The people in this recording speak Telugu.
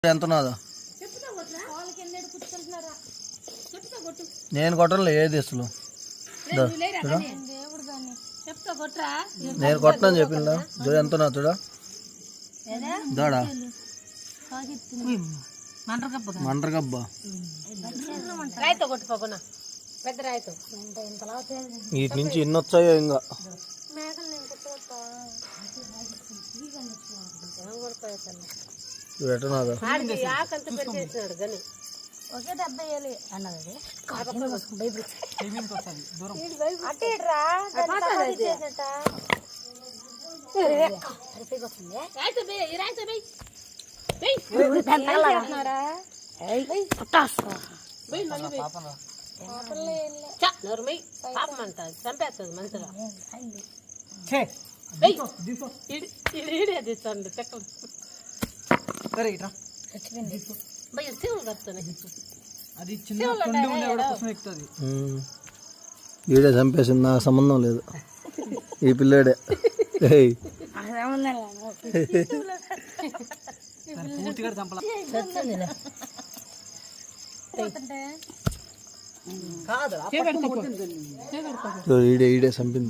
ఎంత ఉన్నదో నేను కొట్టలే ఏది అసలు నేను కొట్టనని చెప్పిందా చూడు ఎంత ఉన్నా చూడా దాడా మండ్రగబ్బ వీటి నుంచి ఎన్ని వచ్చాయో ఇంకా ఎట్టున్నాదో ఒకే 70 అన్నది చంపేస్తుంది మంచిగా వీడే చంపేసింది నాకు సంబంధం లేదు ఈ పిల్లాడే ఈడే చంపింది